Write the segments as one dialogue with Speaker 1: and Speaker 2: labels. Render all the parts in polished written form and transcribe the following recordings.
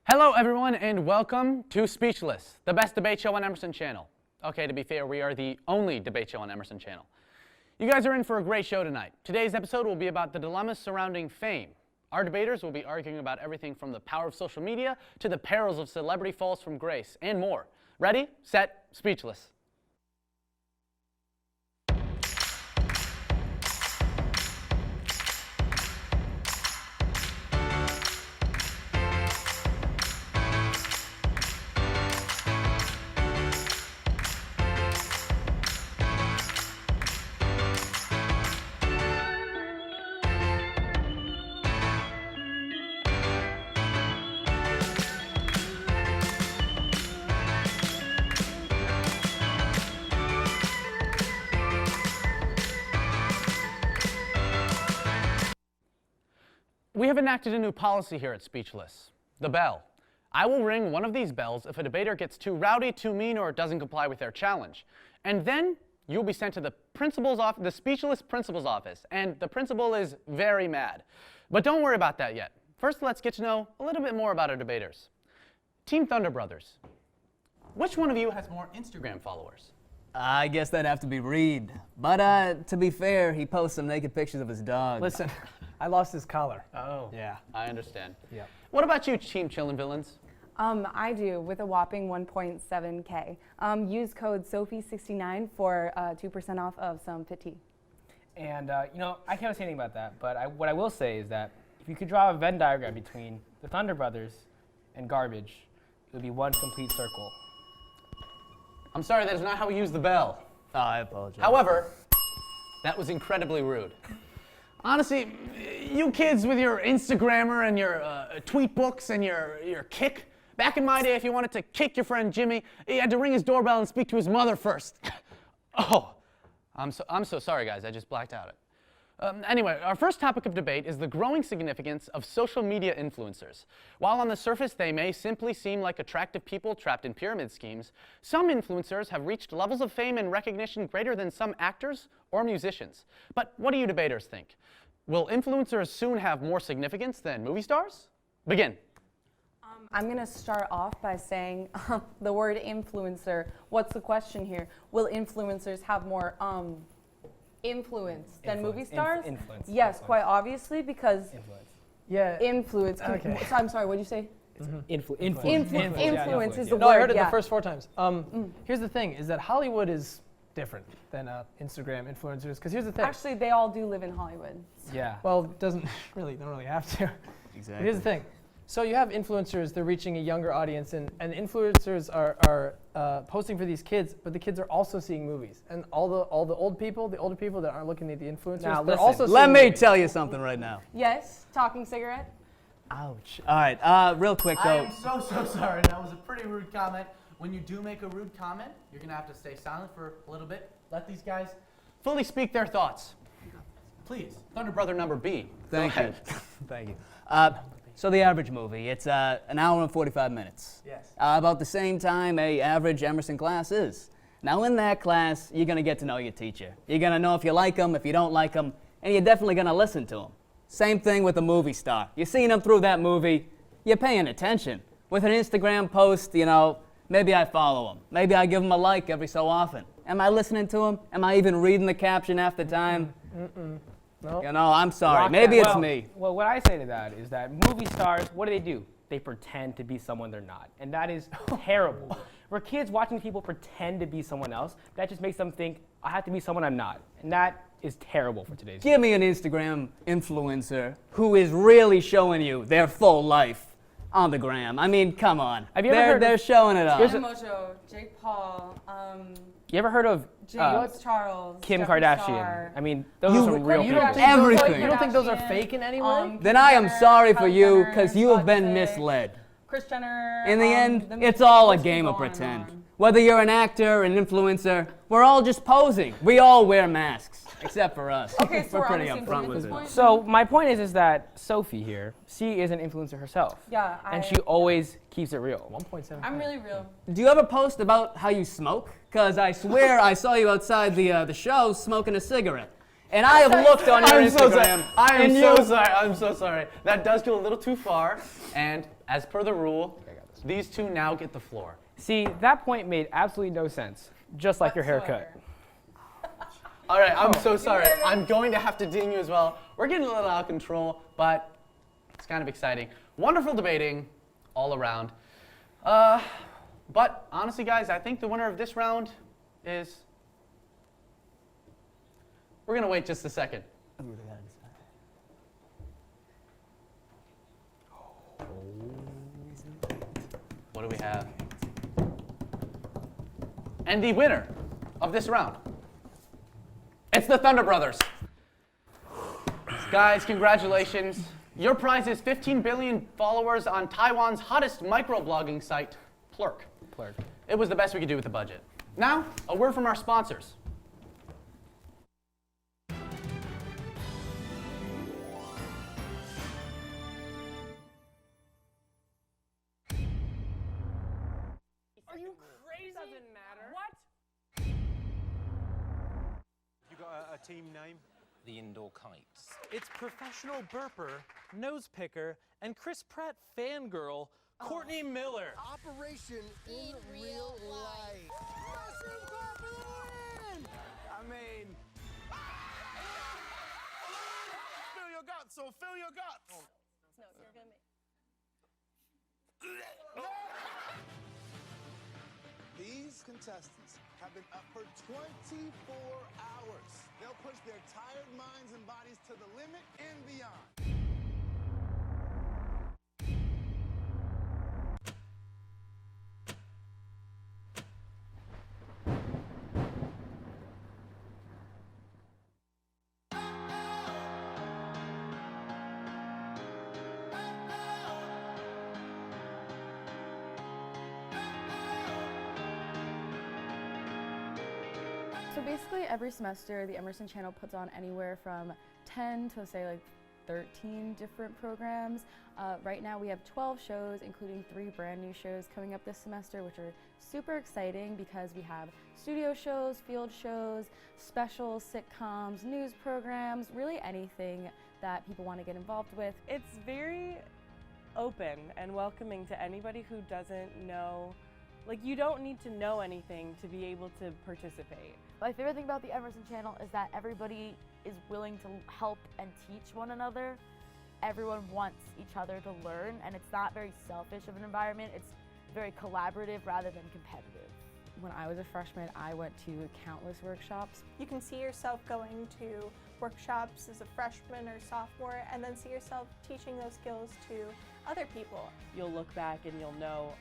Speaker 1: Hello everyone and welcome to Speechless, the best debate show on Emerson Channel. Okay, to be fair, we are the only debate show on Emerson Channel. You guys are in for a great show tonight. Today's episode will be about the dilemmas surrounding fame. Our debaters will be arguing about everything from the power of social media to the perils of celebrity falls from grace and more. Ready, set, speechless. We have enacted a new policy here at Speechless, the bell. I will ring one of these bells if a debater gets too rowdy, too mean, or doesn't comply with their challenge. And then you'll be sent to the Speechless principal's office, and the principal is very mad. But don't worry about that yet. First, let's get to know a little bit more about our debaters. Team Thunder Brothers, which one of you has more Instagram followers?
Speaker 2: I guess that'd have to be Reed. But to be fair, he posts some naked pictures of his dog.
Speaker 3: Listen, I lost his collar.
Speaker 1: Oh,
Speaker 3: Yeah.
Speaker 1: I understand.
Speaker 3: Yep.
Speaker 1: What about you, Team Chillin' Villains?
Speaker 4: I do, with a whopping 1.7K. Use code Sophie69 for 2% off of some fit tea.
Speaker 3: And, I can't say anything about that, but what I will say is that if you could draw a Venn diagram between the Thunder Brothers and garbage, it would be one complete circle.
Speaker 1: I'm sorry, that is not how we use the bell.
Speaker 2: Oh, I apologize.
Speaker 1: However, that was incredibly rude. Honestly, you kids with your Instagrammer and your tweet books and your kick, back in my day, if you wanted to kick your friend Jimmy, you had to ring his doorbell and speak to his mother first. Oh, I'm so sorry, guys. I just blacked out. Anyway, our first topic of debate is the growing significance of social media influencers. While on the surface they may simply seem like attractive people trapped in pyramid schemes, some influencers have reached levels of fame and recognition greater than some actors or musicians. But what do you debaters think? Will influencers soon have more significance than movie stars? Begin.
Speaker 4: I'm going to start off by saying the word influencer. What's the question here? Will influencers have more influence than movie stars?
Speaker 3: Influence.
Speaker 4: Yes,
Speaker 3: Influence.
Speaker 4: quite obviously, because
Speaker 3: Influence.
Speaker 5: Yeah.
Speaker 4: influence.
Speaker 5: Okay.
Speaker 4: So, I'm sorry, what did you say?
Speaker 3: Influence
Speaker 4: Influence is the
Speaker 5: No,
Speaker 4: word.
Speaker 5: I heard it
Speaker 4: yeah.
Speaker 5: the first 4 times. Here's the thing: is that Hollywood is different than Instagram influencers. Because here's the thing.
Speaker 4: Actually, they all do live in Hollywood.
Speaker 3: Yeah.
Speaker 5: Well, don't really have to.
Speaker 2: Exactly.
Speaker 5: But here's the thing. So you have influencers; they're reaching a younger audience, and influencers are posting for these kids, but the kids are also seeing movies, and all the older people that aren't looking at the influencers,
Speaker 3: Now,
Speaker 5: they're
Speaker 3: listen,
Speaker 5: also
Speaker 2: Let
Speaker 5: seeing
Speaker 2: me
Speaker 5: movies.
Speaker 2: tell you something right now.
Speaker 4: Yes, talking cigarette.
Speaker 2: Ouch. All right, real quick
Speaker 1: I
Speaker 2: though.
Speaker 1: am so sorry. That was a pretty rude comment. When you do make a rude comment, you're going to have to stay silent for a little bit. Let these guys fully speak their thoughts. Please, Thunder Brother number B.
Speaker 2: Thank
Speaker 1: Go
Speaker 2: you.
Speaker 1: ahead.
Speaker 2: Thank you. So the average movie, it's an hour and 45 minutes.
Speaker 5: Yes.
Speaker 2: About the same time a average Emerson class is. Now in that class, you're going to get to know your teacher. You're going to know if you like them, if you don't like them, and you're definitely going to listen to them. Same thing with a movie star. You're seeing them through that movie, you're paying attention. With an Instagram post, maybe I follow them. Maybe I give them a like every so often. Am I listening to them? Am I even reading the caption half the time?
Speaker 5: No.
Speaker 2: I'm sorry.
Speaker 3: Rock
Speaker 2: Maybe
Speaker 3: that.
Speaker 2: it's
Speaker 3: Well-
Speaker 2: me.
Speaker 3: Well, what I say to that is that movie stars, what do? They pretend to be someone they're not. And that is terrible. For kids watching people pretend to be someone else, that just makes them think, I have to be someone I'm not. And that is terrible for today's
Speaker 2: Give me an Instagram influencer who is really showing you their full life on the gram. I mean, come on.
Speaker 3: Have you ever heard
Speaker 2: They're
Speaker 3: of-
Speaker 2: showing it
Speaker 3: Here's
Speaker 2: off.
Speaker 4: Mojo, Jake Paul,
Speaker 3: You ever heard of
Speaker 4: James Charles,
Speaker 3: Kim
Speaker 4: Jeffree
Speaker 3: Kardashian?
Speaker 4: Star.
Speaker 3: I mean, those are some real
Speaker 5: you
Speaker 3: people.
Speaker 5: don't think
Speaker 2: Everything.
Speaker 5: You don't think those are
Speaker 4: Kardashian,
Speaker 5: fake in any way?
Speaker 2: Then I am
Speaker 4: Jenner,
Speaker 2: sorry for
Speaker 4: Kylie
Speaker 2: you
Speaker 4: Jenner,
Speaker 2: because you have been
Speaker 4: Scott Disick,
Speaker 2: misled.
Speaker 4: Kris Jenner.
Speaker 2: In the end,
Speaker 4: the
Speaker 2: it's all a
Speaker 4: list
Speaker 2: game
Speaker 4: can
Speaker 2: of
Speaker 4: go on and
Speaker 2: pretend.
Speaker 4: on.
Speaker 2: Whether you're an actor, an influencer, we're all just posing. We all wear masks, except for us.
Speaker 4: Okay, so
Speaker 2: we're
Speaker 4: we're on
Speaker 2: pretty
Speaker 4: the same
Speaker 2: upfront
Speaker 4: page at
Speaker 2: with
Speaker 4: this
Speaker 2: it.
Speaker 4: point?
Speaker 3: So my point is that Sophie here, she is an influencer herself.
Speaker 4: Yeah,
Speaker 3: And she always keeps it real.
Speaker 5: 1.7.
Speaker 4: I'm really real.
Speaker 2: Do you ever post about how you smoke? Because I swear I saw you outside the show smoking a cigarette. And I have looked on your
Speaker 1: I'm so sorry.
Speaker 2: Instagram.
Speaker 1: I am
Speaker 2: and
Speaker 1: so
Speaker 2: you-
Speaker 1: sorry. I'm so sorry. That does go a little too far, and As per the rule, these two now get the floor.
Speaker 3: See, that point made absolutely no sense, just like your haircut.
Speaker 1: All right, I'm so sorry. I'm going to have to ding you as well. We're getting a little out of control, but it's kind of exciting. Wonderful debating all around. But honestly, guys, I think the winner of this round is... We're going to wait just a second. What do we have? And the winner of this round, it's the Thunder Brothers. Guys, congratulations. Your prize is 15 billion followers on Taiwan's hottest microblogging site, Plurk. It was the best we could do with the budget. Now, a word from our sponsors.
Speaker 6: Are you crazy? Doesn't matter. What?
Speaker 7: You got a team name?
Speaker 8: The Indoor Kites.
Speaker 6: It's professional burper, nose picker, and Chris Pratt fangirl, Courtney Miller.
Speaker 9: Operation in real life. I mean, fill your guts, so fill your guts.
Speaker 10: No, you're gonna make.
Speaker 9: These contestants have been up for 24 hours. They'll push their tired minds and bodies to the limit and beyond.
Speaker 4: So basically every semester the Emerson Channel puts on anywhere from 10 to say like 13 different programs. Right now we have 12 shows, including 3 brand new shows coming up this semester, which are super exciting because we have studio shows, field shows, specials, sitcoms, news programs, really anything that people want to get involved with.
Speaker 11: It's very open and welcoming to anybody who doesn't know. Like, you don't need to know anything to be able to participate.
Speaker 10: My favorite thing about the Emerson Channel is that everybody is willing to help and teach one another. Everyone wants each other to learn, and it's not very selfish of an environment. It's very collaborative rather than competitive.
Speaker 4: When I was a freshman, I went to countless workshops.
Speaker 12: You can see yourself going to workshops as a freshman or sophomore, and then see yourself teaching those skills to other people.
Speaker 11: You'll look back and you'll know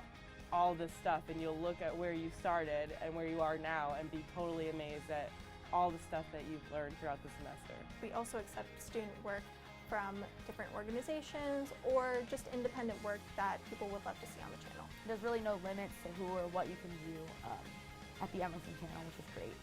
Speaker 11: all this stuff, and you'll look at where you started and where you are now and be totally amazed at all the stuff that you've learned throughout the semester.
Speaker 12: We also accept student work from different organizations or just independent work that people would love to see on the channel.
Speaker 10: There's really no limits to who or what you can do at the Emerson Channel, which is great.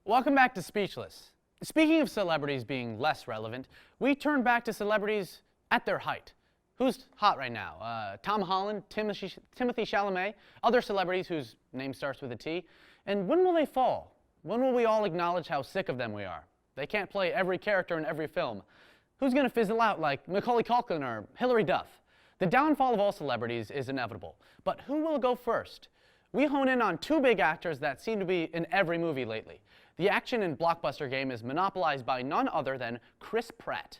Speaker 1: Welcome back to Speechless. Speaking of celebrities being less relevant, we turn back to celebrities at their height. Who's hot right now? Tom Holland, Timothy Chalamet, other celebrities whose name starts with a T. And when will they fall? When will we all acknowledge how sick of them we are? They can't play every character in every film. Who's going to fizzle out like Macaulay Culkin or Hilary Duff? The downfall of all celebrities is inevitable. But who will go first? We hone in on 2 big actors that seem to be in every movie lately. The action and blockbuster game is monopolized by none other than Chris Pratt.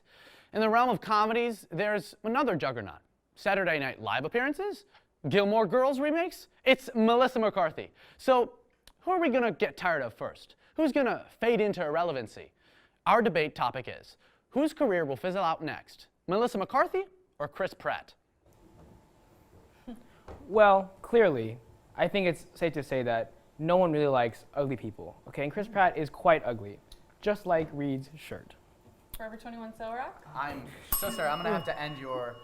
Speaker 1: In the realm of comedies, there's another juggernaut. Saturday Night Live appearances? Gilmore Girls remakes? It's Melissa McCarthy. So who are we going to get tired of first? Who's going to fade into irrelevancy? Our debate topic is, whose career will fizzle out next? Melissa McCarthy or Chris Pratt?
Speaker 3: Well, clearly, I think it's safe to say that no one really likes ugly people, okay? And Chris Pratt is quite ugly, just like Reed's shirt.
Speaker 4: Forever 21 Cell Rock?
Speaker 1: I'm so sorry. I'm going to have to end your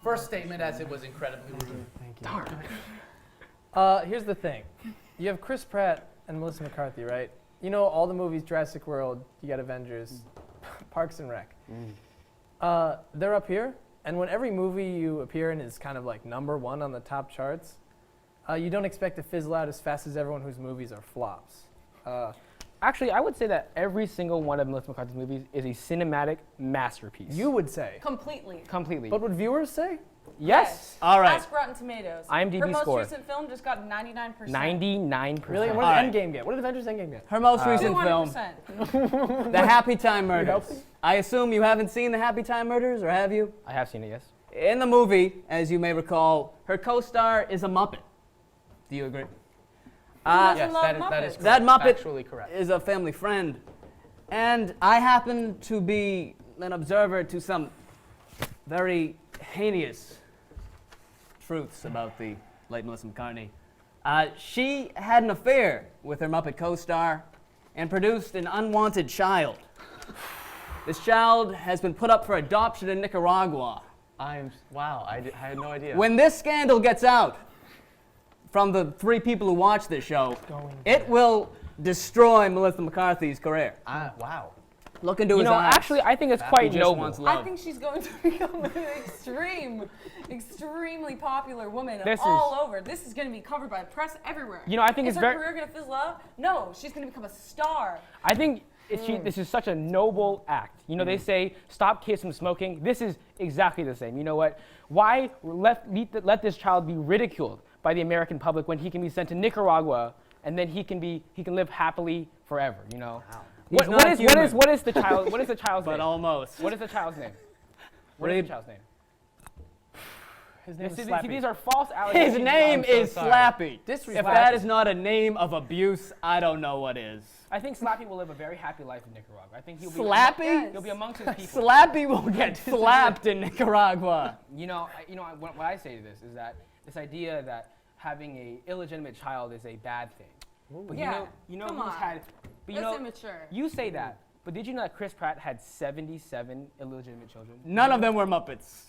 Speaker 1: first statement as it was incredibly rude.
Speaker 5: Darn. Here's the thing. You have Chris Pratt and Melissa McCarthy, right? You know all the movies, Jurassic World, you got Avengers, Parks and Rec. They're up here, and when every movie you appear in is kind of like #1 on the top charts, you don't expect to fizzle out as fast as everyone whose movies are flops.
Speaker 3: Actually, I would say that every single one of Melissa McCarthy's movies is a cinematic masterpiece.
Speaker 5: You would say.
Speaker 13: Completely.
Speaker 3: Completely.
Speaker 5: But would viewers say?
Speaker 3: Yes. All right.
Speaker 13: Ask Rotten Tomatoes.
Speaker 3: IMDb
Speaker 13: Her most
Speaker 3: score.
Speaker 13: recent film just got 99%.
Speaker 3: 99%.
Speaker 5: Really? And what did Endgame get? What did Avengers Endgame get?
Speaker 2: Her most recent film,
Speaker 13: 200%.
Speaker 2: The Happy Time Murders.
Speaker 5: helping?
Speaker 2: I assume you haven't seen The Happy Time Murders, or have you?
Speaker 3: I have seen it, yes.
Speaker 2: In the movie, as you may recall, her co-star is a Muppet. Do you agree?
Speaker 3: Yes,
Speaker 13: love
Speaker 3: that is
Speaker 13: Muppets?
Speaker 2: That Muppet
Speaker 3: factually correct.
Speaker 2: is a family friend. And I happen to be an observer to some very heinous truths about the late Melissa McCarthy. She had an affair with her Muppet co-star and produced an unwanted child. This child has been put up for adoption in Nicaragua.
Speaker 1: Wow, I had no idea.
Speaker 2: When this scandal gets out from the 3 people who watch this show, it will destroy Melissa McCarthy's career.
Speaker 1: Wow.
Speaker 2: Look into
Speaker 3: You
Speaker 2: his
Speaker 3: know,
Speaker 2: eyes.
Speaker 3: actually, I think it's
Speaker 2: He
Speaker 3: quite
Speaker 2: just
Speaker 3: noble.
Speaker 2: wants love.
Speaker 13: I think she's going to become an extremely popular woman
Speaker 3: This
Speaker 13: all over. This is going to be covered by press everywhere.
Speaker 3: You know, I think
Speaker 13: is
Speaker 3: it's
Speaker 13: her
Speaker 3: very-
Speaker 13: career going to fizzle out? No, she's going to become a star.
Speaker 3: I think this is such a noble act. You know, they say stop kids from smoking. This is exactly the same. You know what? Why let this child be ridiculed by the American public when he can be sent to Nicaragua and then he can live happily forever? You know.
Speaker 2: Wow.
Speaker 3: What is the child? What is the child's
Speaker 2: But
Speaker 3: name?
Speaker 2: almost.
Speaker 3: What is the child's name? What is the child's name?
Speaker 5: His name is
Speaker 3: See,
Speaker 5: Slappy.
Speaker 3: these are false allegations.
Speaker 2: His name is Slappy. If
Speaker 5: Disrespect.
Speaker 2: that is not a name of abuse, I don't know what is.
Speaker 3: I think Slappy will live a very happy life in Nicaragua. I think he'll be
Speaker 2: Slappy?
Speaker 3: He'll be amongst his people.
Speaker 2: Slappy will get slapped in Nicaragua.
Speaker 3: What I say to this is that this idea that having a illegitimate child is a bad thing. But
Speaker 13: Yeah,
Speaker 3: you know
Speaker 13: come
Speaker 3: who's
Speaker 13: on.
Speaker 3: had. But
Speaker 13: That's immature.
Speaker 3: You say that, but did you know that Chris Pratt had 77 illegitimate children?
Speaker 2: None of them were Muppets.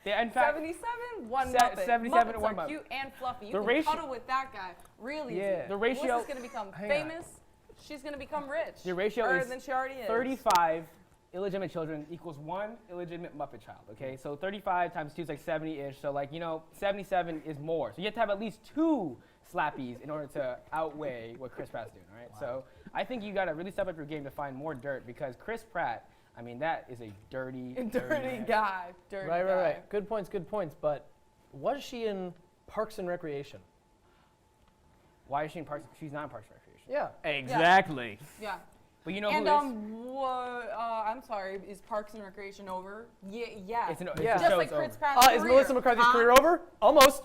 Speaker 3: Yeah, in fact,
Speaker 13: 77, one
Speaker 3: Se-
Speaker 13: Muppet.
Speaker 3: 77
Speaker 13: Muppets
Speaker 3: one
Speaker 13: are
Speaker 3: Muppet.
Speaker 13: cute and fluffy. You
Speaker 3: The
Speaker 13: can
Speaker 3: ratio-
Speaker 13: cuddle with that guy really easy.
Speaker 3: The ratio-
Speaker 13: Melissa's going to become
Speaker 5: Hang on.
Speaker 13: famous. She's going to become rich.
Speaker 3: the ratio
Speaker 13: Or
Speaker 3: is
Speaker 13: than she already is.
Speaker 3: 35 illegitimate children equals 1 illegitimate Muppet child. Okay, so 35 times 2 is like 70-ish. So 77 is more. So you have to have at least 2 Slappies in order to outweigh what Chris Pratt's doing. All right. So I think you got to really step up your game to find more dirt because Chris Pratt. I mean, that is a dirty
Speaker 13: Dirty guy. Dirty
Speaker 5: Right,
Speaker 13: guy.
Speaker 5: right. Good points, good points. But was she in Parks and Recreation?
Speaker 3: Why is she in Parks? She's not in Parks and Recreation.
Speaker 5: Yeah.
Speaker 2: Exactly.
Speaker 13: Yeah.
Speaker 3: But you know
Speaker 13: And
Speaker 3: who is?
Speaker 13: I'm sorry. Is Parks and Recreation over? Yeah.
Speaker 3: It's
Speaker 5: Yeah.
Speaker 3: the
Speaker 13: Just
Speaker 3: show's
Speaker 13: like Chris
Speaker 3: over.
Speaker 13: Pratt's
Speaker 5: Is
Speaker 13: career.
Speaker 5: Melissa McCarthy's career over? Almost.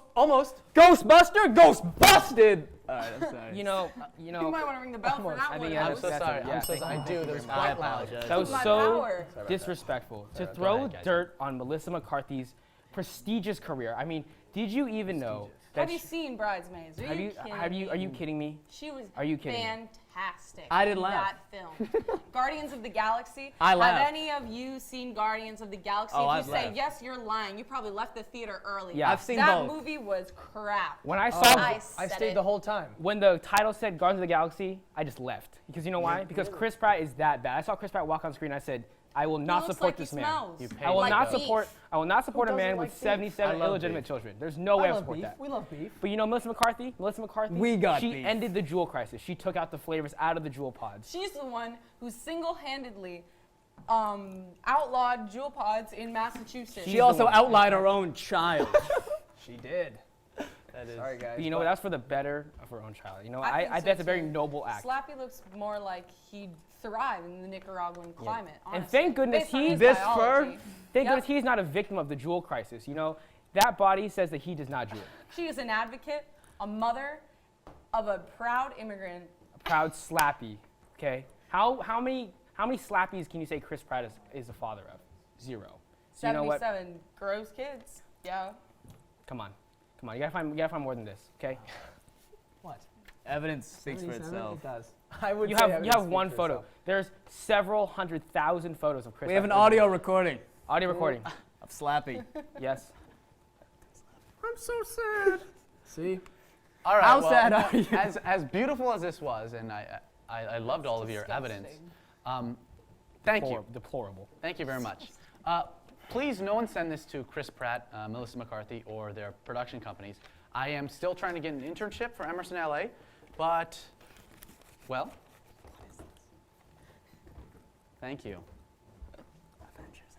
Speaker 2: Ghostbuster? Ghost busted! Alright, I'm sorry.
Speaker 3: You know.
Speaker 13: You might want to ring the bell for that
Speaker 3: I
Speaker 13: one.
Speaker 3: think
Speaker 1: I'm
Speaker 3: that's-
Speaker 1: so
Speaker 3: that's
Speaker 1: sorry.
Speaker 3: it. Yeah,
Speaker 1: I'm so
Speaker 3: thank
Speaker 1: sorry.
Speaker 3: you.
Speaker 1: I do. That was
Speaker 2: I
Speaker 1: quite loud.
Speaker 2: apologize.
Speaker 3: That was
Speaker 13: My
Speaker 3: so
Speaker 13: power.
Speaker 3: disrespectful to
Speaker 1: Go
Speaker 3: throw
Speaker 1: ahead, guys.
Speaker 3: dirt on Melissa McCarthy's prestigious career. I mean, did you even know that?
Speaker 13: Have you seen Bridesmaids? Are you kidding
Speaker 3: Are you kidding me?
Speaker 13: She was
Speaker 3: Are you kidding me?
Speaker 13: fantastic.
Speaker 2: I didn't
Speaker 13: in
Speaker 2: laugh.
Speaker 13: That film. Guardians of the Galaxy.
Speaker 2: I
Speaker 13: Have
Speaker 2: laughed.
Speaker 13: any of you seen Guardians of the Galaxy?
Speaker 2: Oh,
Speaker 13: if
Speaker 2: I've
Speaker 13: you say
Speaker 2: laughed.
Speaker 13: yes, you're lying. You probably left the theater early.
Speaker 3: Yeah.
Speaker 2: I've seen
Speaker 13: that
Speaker 2: both.
Speaker 13: movie was crap.
Speaker 3: When I saw
Speaker 13: I
Speaker 5: I
Speaker 13: said
Speaker 5: stayed
Speaker 13: it.
Speaker 5: the whole time.
Speaker 3: when the title said Guardians of the Galaxy, I just left because you know why? Because Chris Pratt is that bad. I saw Chris Pratt walk on screen. I said, I will not
Speaker 13: looks
Speaker 3: support
Speaker 13: like he
Speaker 3: this man.
Speaker 13: smells. You
Speaker 3: I will
Speaker 13: like
Speaker 3: not
Speaker 13: beef.
Speaker 3: support. I will not support a
Speaker 5: doesn't
Speaker 3: man
Speaker 5: like
Speaker 3: with
Speaker 5: beef?
Speaker 3: 77
Speaker 2: I love
Speaker 3: illegitimate
Speaker 2: beef.
Speaker 3: children. There's no way
Speaker 5: I
Speaker 3: I
Speaker 5: love
Speaker 3: support
Speaker 5: beef.
Speaker 3: that.
Speaker 5: We love beef.
Speaker 3: But you know Melissa McCarthy?
Speaker 2: We got
Speaker 3: She
Speaker 2: beef.
Speaker 3: ended the jewel crisis. She took out the flavors out of the jewel pods.
Speaker 13: She's the one who single-handedly outlawed jewel pods in Massachusetts.
Speaker 2: She also outlawed her own child.
Speaker 5: She did. Sorry, guys.
Speaker 3: But you know what? That's for the better of her own child. You know,
Speaker 13: I think so
Speaker 3: that's a very
Speaker 13: too.
Speaker 3: noble act.
Speaker 13: Slappy looks more like he'd thrive in the Nicaraguan climate.
Speaker 3: And
Speaker 13: honestly.
Speaker 3: thank goodness
Speaker 13: Based on
Speaker 3: he
Speaker 13: his
Speaker 2: this
Speaker 13: biology.
Speaker 3: Thank
Speaker 13: Yep.
Speaker 3: goodness he's not a victim of the jewel crisis. You know, that body says that he does not jewel.
Speaker 13: She is an advocate, a mother of a proud immigrant.
Speaker 3: A proud slappy. Okay. How many slappies can you say Chris Pratt is the father of? 0. So you know what?
Speaker 13: 77 gross kids. Yeah.
Speaker 3: Come on. You gotta find more than this. Okay.
Speaker 5: What?
Speaker 2: Evidence speaks for
Speaker 5: 77?
Speaker 2: itself.
Speaker 5: It does. I would
Speaker 3: You
Speaker 5: say
Speaker 3: have
Speaker 5: evidence speaks
Speaker 3: one
Speaker 5: for
Speaker 3: photo.
Speaker 5: itself.
Speaker 3: There's several 100,000 photos of Chris.
Speaker 2: We have an
Speaker 3: Pratt.
Speaker 2: audio recording
Speaker 3: Audio recording.
Speaker 2: of Slappy.
Speaker 3: Yes.
Speaker 5: I'm so sad. See?
Speaker 1: All right.
Speaker 2: How
Speaker 1: well,
Speaker 2: sad are you?
Speaker 1: As beautiful as this was, and I loved all of your evidence. Thank you.
Speaker 3: Deplorable.
Speaker 1: Thank you very much. Please, no one send this to Chris Pratt, Melissa McCarthy, or their production companies. I am still trying to get an internship for Emerson LA, but, well, thank you.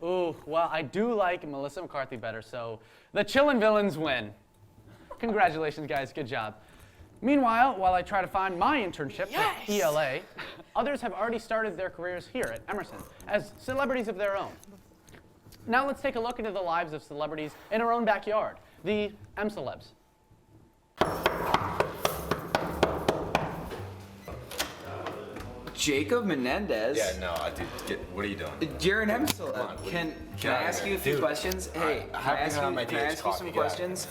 Speaker 1: Ooh, well, I do like Melissa McCarthy better, so the Chillin' Villains win. Congratulations, guys, good job. Meanwhile, while I try to find my internship at ELA, others have already started their careers here at Emerson as celebrities of their own. Now let's take a look into the lives of celebrities in our own backyard, the M-Celebs.
Speaker 14: Jacob Menendez.
Speaker 15: Yeah, no, dude, what are you doing?
Speaker 14: You're an M-Celeb. Can I ask you a few questions? Hey, can I ask you some questions?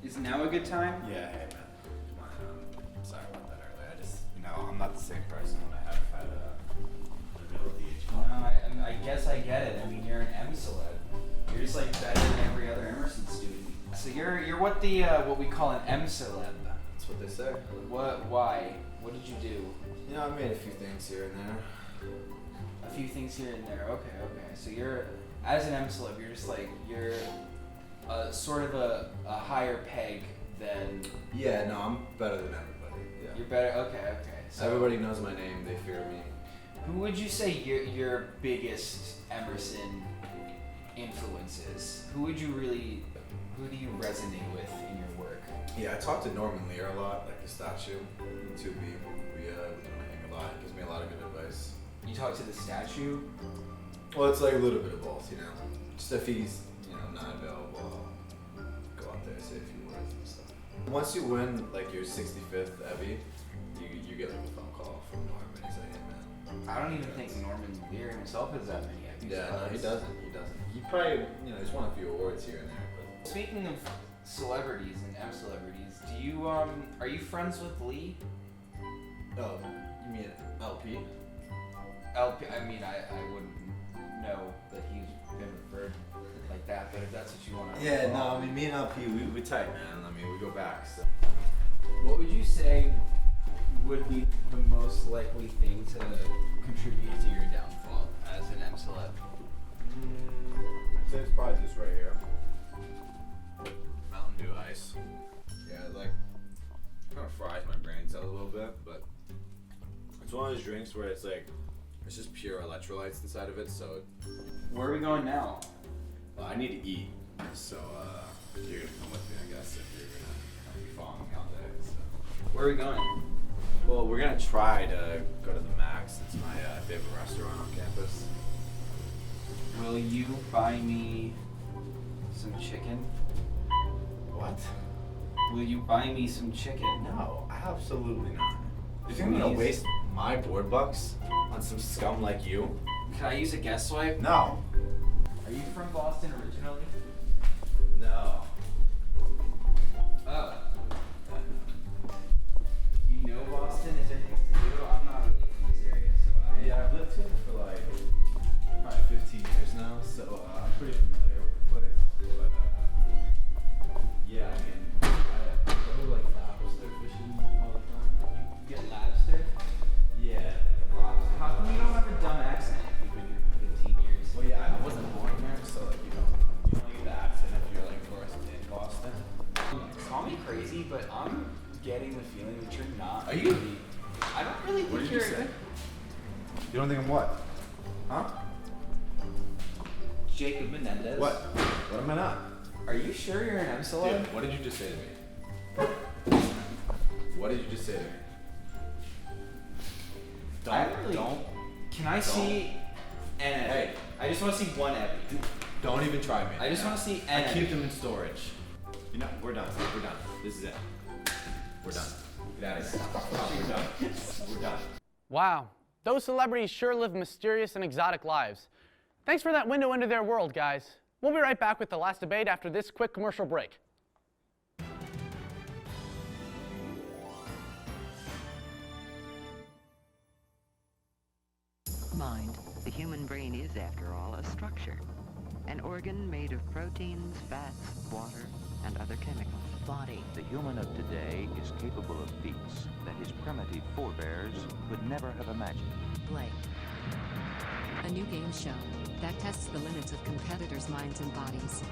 Speaker 14: Is now a good time?
Speaker 15: Yeah, hey man. Sorry about that earlier. I'm not the same person when I have had a middle DH.
Speaker 14: No, I guess I get it. I mean, you're an M-Celeb. You're just like better than every other Emerson student. So you're what we call an M-Celeb.
Speaker 15: That's what they say.
Speaker 14: Why? What did you do?
Speaker 15: I made a few things here and there.
Speaker 14: A few things here and there. Okay. So as an M-Celeb, you're just like, you're sort of a higher peg than...
Speaker 15: Yeah, no, I'm better than everybody. Yeah.
Speaker 14: You're better? Okay. So
Speaker 15: everybody knows my name, they fear me.
Speaker 14: Who would you say your biggest Emerson influences? Who do you resonate with in your work?
Speaker 15: Yeah, I talk to Norman Lear a lot, like the statue, 2B. We hang a lot. He gives me a lot of good advice.
Speaker 14: You talk to the statue?
Speaker 15: Well, it's like a little bit of both, Just if he's, not available, I'll go out there, say a few words and stuff. Once you win, like, your 65th Ebby, you get, like, a phone call from Norman. He's like, hey, man.
Speaker 14: I don't even think Norman Lear himself has that many Emmys.
Speaker 15: Yeah, no, he doesn't. He probably, he's won a few awards here and there. But.
Speaker 14: Speaking of celebrities and M-Celebrities, are you friends with Lee?
Speaker 15: Oh, you mean LP?
Speaker 14: LP, I mean, I wouldn't know that he's been referred like that, but if that's what you want to...
Speaker 15: Yeah, no, I mean, me and LP, we tight, man. I mean, we go back, so...
Speaker 14: What would you say would be the most likely thing to contribute to your downfall as an M-Celeb?
Speaker 15: I'd say it's probably this right here. Mountain Dew Ice. Yeah, like, kind of fries my brain cells a little bit, but it's one of those drinks where it's like, it's just pure electrolytes inside of it, so...
Speaker 14: Where are we going now?
Speaker 15: I need to eat, so you're gonna come with me, I guess, if you're gonna be following me all day, so...
Speaker 14: Where are we going?
Speaker 15: Well, we're gonna try to go to the Max. It's my favorite restaurant on campus.
Speaker 14: Will you buy me some chicken?
Speaker 15: What?
Speaker 14: Will you buy me some chicken?
Speaker 15: No, absolutely not. You think I'm gonna waste my board bucks on some scum like you?
Speaker 14: Can I use a guest swipe?
Speaker 15: No.
Speaker 14: Are you from Boston originally?
Speaker 15: No.
Speaker 14: Oh. Do you know Boston? Is there things to do? I'm not really from this area, so
Speaker 15: Yeah, I've lived here for like probably 15 years now, so I'm pretty familiar with the place. But yeah, I mean, I go to like lobster fishing all the time.
Speaker 14: You get lobster?
Speaker 15: Yeah, lobster.
Speaker 14: How come you don't have a dumb accent if you've been here for 15 years?
Speaker 15: Well, yeah, I wasn't born here, so like you don't get the accent if you're like tourist in Boston.
Speaker 14: Call me crazy, but I'm getting the feeling that you're not.
Speaker 15: Are you?
Speaker 14: Really, I don't really think
Speaker 15: What did
Speaker 14: you're.
Speaker 15: you say? You don't think I'm what? Huh?
Speaker 14: Jacob Menendez.
Speaker 15: What? What am I not?
Speaker 14: Are you sure you're an M-Celeb?
Speaker 15: Dude, what did you just say to me? What did you just say to me? Don't.
Speaker 14: Can I see an Ebby?
Speaker 15: Hey.
Speaker 14: I just want to see one Ebby.
Speaker 15: Don't even try me.
Speaker 14: I just want to see an
Speaker 15: I keep
Speaker 14: Ebby.
Speaker 15: them in storage. You know, we're done. We're done. This is it. We're done. Get out of here. We're done. We're done.
Speaker 1: Wow, those celebrities sure live mysterious and exotic lives. Thanks for that window into their world, guys. We'll be right back with the last debate after this quick commercial break.
Speaker 16: Mind. The human brain is, after all, a structure. An organ made of proteins, fats, water, and other chemicals.
Speaker 17: Body. The human of today is capable of feats that his primitive forebears could never have imagined.
Speaker 16: Play.
Speaker 18: a new game show that tests the limits of competitors' minds and bodies.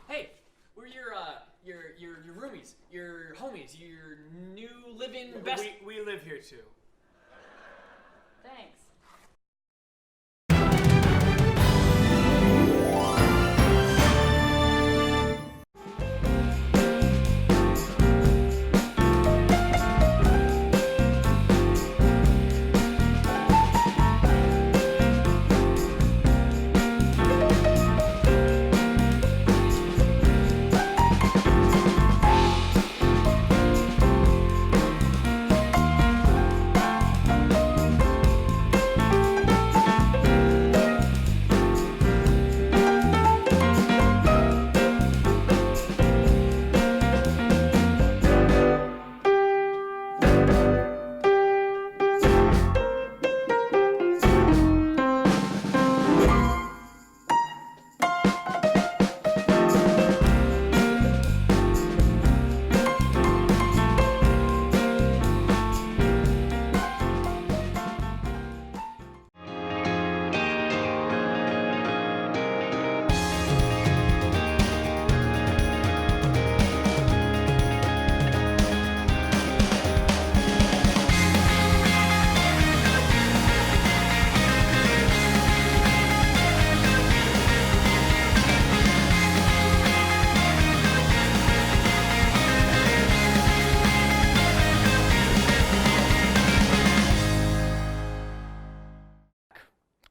Speaker 19: Hey, we're your roomies, your homies, your new living best.
Speaker 6: We live here too.
Speaker 13: Thanks.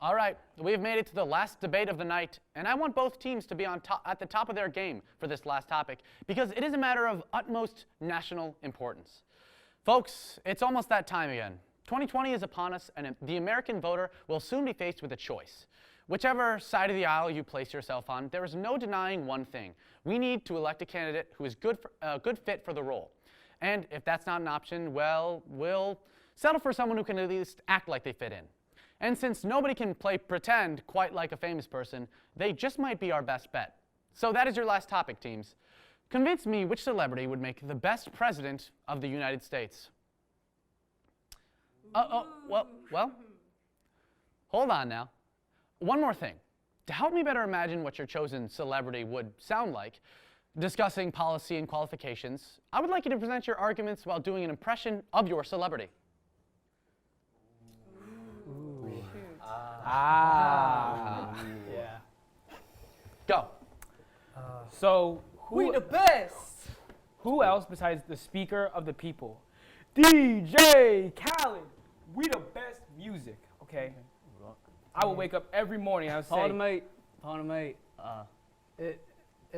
Speaker 1: All right, we've made it to the last debate of the night, and I want both teams to be at the top of their game for this last topic because it is a matter of utmost national importance. Folks, it's almost that time again. 2020 is upon us, and the American voter will soon be faced with a choice. Whichever side of the aisle you place yourself on, there is no denying one thing. We need to elect a candidate who is a good fit for the role. And if that's not an option, well, we'll settle for someone who can at least act like they fit in. And since nobody can play pretend quite like a famous person, they just might be our best bet. So that is your last topic, teams. Convince me which celebrity would make the best president of the United States. Well, hold on now. One more thing. To help me better imagine what your chosen celebrity would sound like, discussing policy and qualifications, I would like you to present your arguments while doing an impression of your celebrity.
Speaker 3: Yeah.
Speaker 1: Go.
Speaker 3: So,
Speaker 13: We the best.
Speaker 3: Who else besides the Speaker of the People? DJ Khaled. We the best music, okay? I will wake up every morning and I would say,
Speaker 2: Pardon me.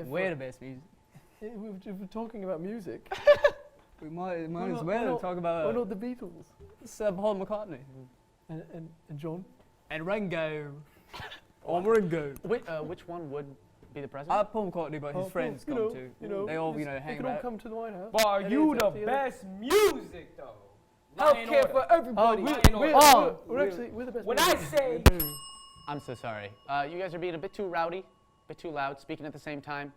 Speaker 2: We're the best music.
Speaker 5: If we're talking about music.
Speaker 2: We might as well talk about.
Speaker 5: Why not the Beatles?
Speaker 2: Sir Paul McCartney.
Speaker 5: And John.
Speaker 2: And Ringo. Ringo.
Speaker 1: Which one would be the president?
Speaker 2: Paul McCartney, but his friends come too. They all, hang
Speaker 5: They can
Speaker 2: about.
Speaker 5: all come to the White House.
Speaker 3: but are you the best music, though?
Speaker 13: Healthcare for everybody.
Speaker 5: We're the best.
Speaker 3: When I say,
Speaker 1: I'm so sorry. You guys are being a bit too rowdy, a bit too loud, speaking at the same time.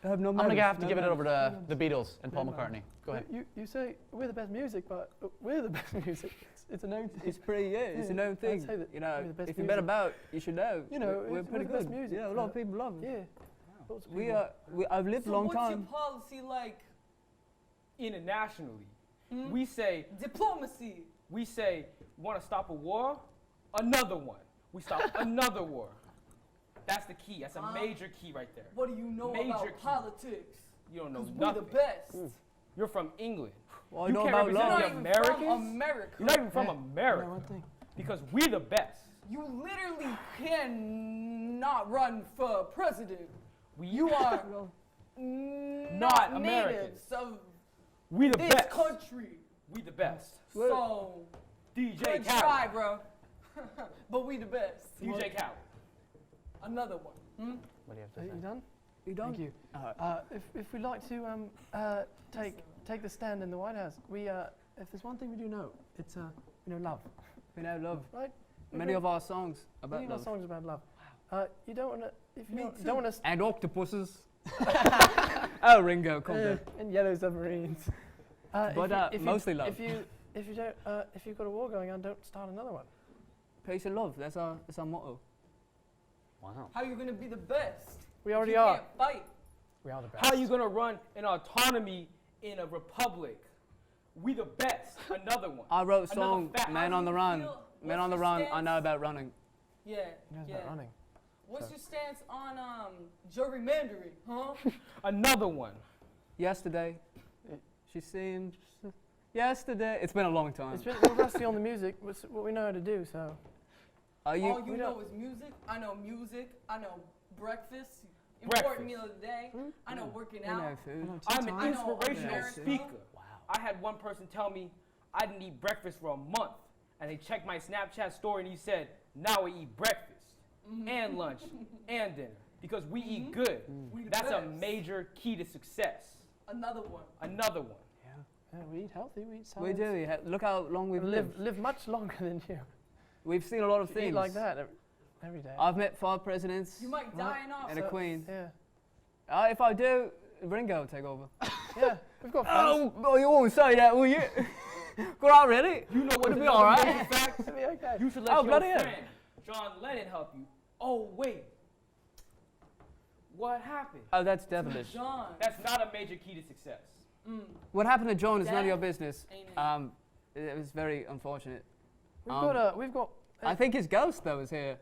Speaker 2: I'm
Speaker 1: gonna have to give it over to the Beatles and Paul McCartney. Go ahead.
Speaker 5: You say we're the best music, but we're the best music. It's a known thing.
Speaker 2: It's pretty, it's a known thing.
Speaker 5: I'd say that
Speaker 2: You know,
Speaker 5: we're the best
Speaker 2: if you've
Speaker 5: music.
Speaker 2: been about, you should know.
Speaker 5: You know,
Speaker 2: we're
Speaker 5: it's-
Speaker 2: pretty
Speaker 5: we're the best
Speaker 2: good.
Speaker 5: music.
Speaker 2: Yeah, a lot of people love it.
Speaker 5: Yeah. Lots of
Speaker 2: We
Speaker 5: people.
Speaker 2: are. I've lived a
Speaker 13: So
Speaker 2: long
Speaker 13: what's
Speaker 2: time.
Speaker 13: your policy like?
Speaker 3: internationally, we say,
Speaker 13: diplomacy.
Speaker 3: We say, want to stop a war? Another one. We stop another war. That's the key. That's a major key right there.
Speaker 13: What do you know
Speaker 3: Major
Speaker 13: about
Speaker 3: key.
Speaker 13: politics?
Speaker 3: You don't know
Speaker 13: 'Cause
Speaker 3: nothing.
Speaker 13: we're the best.
Speaker 3: You're from England.
Speaker 2: Well, I
Speaker 3: you
Speaker 2: know
Speaker 3: can't
Speaker 2: about
Speaker 3: represent
Speaker 2: love.
Speaker 3: the
Speaker 2: You're not
Speaker 13: even from
Speaker 3: Americans.
Speaker 13: America.
Speaker 3: You're not even from
Speaker 5: Yeah.
Speaker 3: America.
Speaker 5: No, one thing.
Speaker 3: Because we the best.
Speaker 13: You literally cannot run for president. You are
Speaker 3: Not
Speaker 13: not
Speaker 3: American.
Speaker 13: natives of
Speaker 3: We the
Speaker 13: this
Speaker 3: best.
Speaker 13: country.
Speaker 3: We the best.
Speaker 13: So,
Speaker 3: DJ
Speaker 13: good
Speaker 3: Khaled.
Speaker 13: try, bro. But we the best.
Speaker 3: DJ Khaled.
Speaker 13: Another one.
Speaker 3: What do you have to
Speaker 5: Are
Speaker 3: say?
Speaker 5: you done?
Speaker 2: You done?
Speaker 5: Thank you. If we'd like to take the stand in the White House, if there's one thing we do know, it's love.
Speaker 2: We know love.
Speaker 5: Right?
Speaker 2: Many of our songs about
Speaker 5: Many of our
Speaker 2: love.
Speaker 5: songs about love. You don't want to. If you don't want to.
Speaker 2: And octopuses. Oh, Ringo, come there.
Speaker 5: And yellow submarines.
Speaker 2: But mostly love.
Speaker 5: If you've got a war going on, don't start another one.
Speaker 2: Peace and love. That's our motto.
Speaker 1: Wow.
Speaker 13: How are you going to be the best?
Speaker 5: We
Speaker 13: if
Speaker 5: already
Speaker 13: you
Speaker 5: are.
Speaker 13: Can't fight.
Speaker 5: We are the best.
Speaker 3: How are you gonna run an autonomy in a republic? We the best. Another one.
Speaker 2: I wrote a
Speaker 3: Another
Speaker 2: song,
Speaker 3: fact.
Speaker 2: Man
Speaker 13: How
Speaker 2: on
Speaker 13: do
Speaker 2: the
Speaker 13: you
Speaker 2: Run.
Speaker 13: feel-
Speaker 2: Man
Speaker 13: what's
Speaker 2: on the
Speaker 13: your
Speaker 2: Run. I
Speaker 13: stance?
Speaker 2: know about running.
Speaker 13: Yeah.
Speaker 5: He knows
Speaker 13: Yeah.
Speaker 5: about running.
Speaker 13: What's
Speaker 5: So-
Speaker 13: your stance on gerrymandering, huh?
Speaker 3: Another one.
Speaker 2: Yesterday, she seemed. Yesterday, it's been a long time.
Speaker 5: We're rusty on the music. It's what we know how to do. So.
Speaker 2: Are you?
Speaker 13: All you
Speaker 5: we
Speaker 13: know
Speaker 5: don't-
Speaker 13: is music. I know music. I know breakfast.
Speaker 3: Breakfast.
Speaker 13: Important meal of the day. I know working
Speaker 2: We know
Speaker 13: out.
Speaker 2: food.
Speaker 3: I'm an
Speaker 13: I know
Speaker 3: inspirational
Speaker 13: America.
Speaker 3: speaker. Wow. I had one person tell me I didn't eat breakfast for a month, and they checked my Snapchat story and he said, "Now we eat breakfast and lunch and dinner because we eat good."
Speaker 13: We the
Speaker 3: That's a
Speaker 13: best.
Speaker 3: major key to success.
Speaker 13: Another one.
Speaker 3: Another one.
Speaker 5: Yeah, we eat healthy. We eat
Speaker 2: We
Speaker 5: salads.
Speaker 2: do. Yeah. Look how long we've lived.
Speaker 5: Live much longer than you.
Speaker 2: We've seen a lot of
Speaker 5: Eat
Speaker 2: things.
Speaker 5: like that every day.
Speaker 2: I've met 5 presidents
Speaker 13: You might die in office.
Speaker 2: and a queen.
Speaker 5: Yeah.
Speaker 2: If I do, Ringo will take over.
Speaker 5: Yeah. We've got friends.
Speaker 2: Oh, you won't say that, will you? Got out ready?
Speaker 3: You know what?
Speaker 2: It'll be all right.
Speaker 3: Fact?
Speaker 5: It'll be okay.
Speaker 3: You should let
Speaker 2: Oh,
Speaker 3: your
Speaker 2: bloody hell.
Speaker 3: friend John Lennon help you. Oh wait. What happened?
Speaker 2: Oh, that's devilish.
Speaker 13: John.
Speaker 3: That's not a major key to success.
Speaker 2: What happened to John is none of
Speaker 13: That
Speaker 2: your business.
Speaker 13: ain't it.
Speaker 2: It was very unfortunate.
Speaker 5: We've got.
Speaker 2: I think his ghost though is here.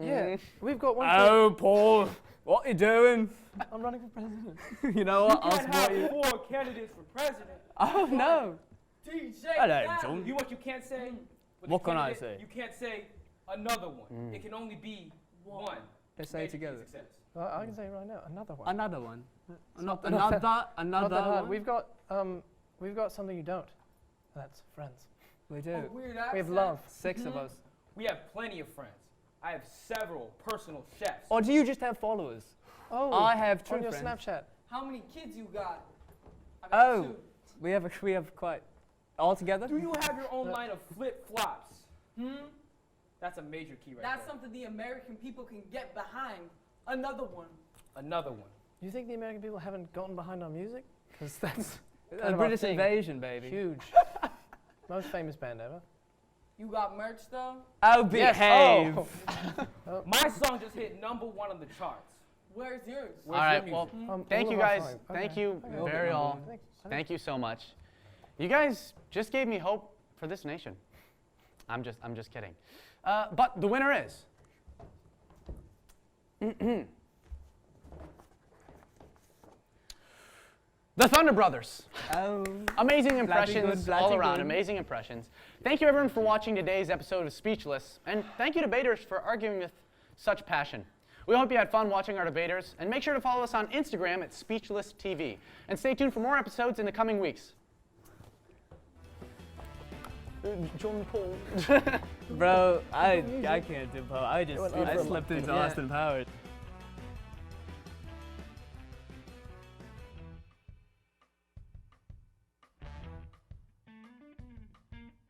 Speaker 5: Yeah. We've got one.
Speaker 2: Oh, Paul, what you doing?
Speaker 5: I'm running for president.
Speaker 2: You know what?
Speaker 3: You
Speaker 2: I'll
Speaker 3: can't
Speaker 2: support
Speaker 3: have
Speaker 2: you.
Speaker 3: 4 candidates for president.
Speaker 2: Oh no.
Speaker 13: DJ
Speaker 2: Hello,
Speaker 13: Khaled.
Speaker 2: John.
Speaker 3: You know what you can't say? With
Speaker 2: What
Speaker 3: a
Speaker 2: can I
Speaker 3: candidate?
Speaker 2: say?
Speaker 3: You can't say another one. It can only be one.
Speaker 2: Let's say it
Speaker 3: Major key
Speaker 2: together.
Speaker 3: success.
Speaker 5: Well, I can say right now, another one.
Speaker 2: Another one.
Speaker 5: not that-
Speaker 2: Another
Speaker 5: Not that hard.
Speaker 2: one.
Speaker 5: We've got something you don't. And that's friends.
Speaker 2: We do.
Speaker 13: A weird
Speaker 5: We have
Speaker 13: accent.
Speaker 5: love.
Speaker 2: 6 of us.
Speaker 3: We have plenty of friends. I have several personal chefs.
Speaker 2: Or do you just have followers?
Speaker 5: Oh,
Speaker 2: I have true
Speaker 5: on your
Speaker 2: friends.
Speaker 5: Snapchat.
Speaker 13: How many kids you got? I got
Speaker 2: Oh,
Speaker 13: 2.
Speaker 2: we have quite all together.
Speaker 3: Do you have your own line of flip-flops? That's a major key right
Speaker 13: That's
Speaker 3: there.
Speaker 13: something the American people can get behind. Another one.
Speaker 3: Another one.
Speaker 5: You think the American people haven't gotten behind our music? Because that's
Speaker 2: A
Speaker 5: kind of our
Speaker 2: British
Speaker 5: thing.
Speaker 2: invasion, baby.
Speaker 5: Huge. Most famous band ever.
Speaker 13: You got merch though?
Speaker 2: Oh, behave.
Speaker 5: Oh.
Speaker 3: My song just hit #1 on the charts.
Speaker 13: Where's yours?
Speaker 3: Where's
Speaker 1: All
Speaker 3: your
Speaker 1: right.
Speaker 3: music?
Speaker 1: Well, thank
Speaker 5: all
Speaker 1: you
Speaker 5: of our
Speaker 1: guys.
Speaker 5: songs.
Speaker 1: Thank
Speaker 5: Okay.
Speaker 1: you
Speaker 5: Okay.
Speaker 1: very all.
Speaker 5: Thanks.
Speaker 1: Thank you so much. You guys just gave me hope for this nation. I'm just kidding. But the winner is. The Thunder Brothers.
Speaker 2: Oh.
Speaker 1: Amazing impressions
Speaker 2: good,
Speaker 1: all
Speaker 2: bloody
Speaker 1: around.
Speaker 2: good.
Speaker 1: Amazing impressions. Thank you everyone for watching today's episode of Speechless, and thank you debaters for arguing with such passion. We hope you had fun watching our debaters, and make sure to follow us on Instagram at SpeechlessTV, and stay tuned for more episodes in the coming weeks. John Paul.
Speaker 2: Bro, I can't do Paul. I
Speaker 5: went over
Speaker 2: I
Speaker 5: a
Speaker 2: slipped
Speaker 5: lot.
Speaker 2: into
Speaker 5: Yeah.
Speaker 2: Austin Powers.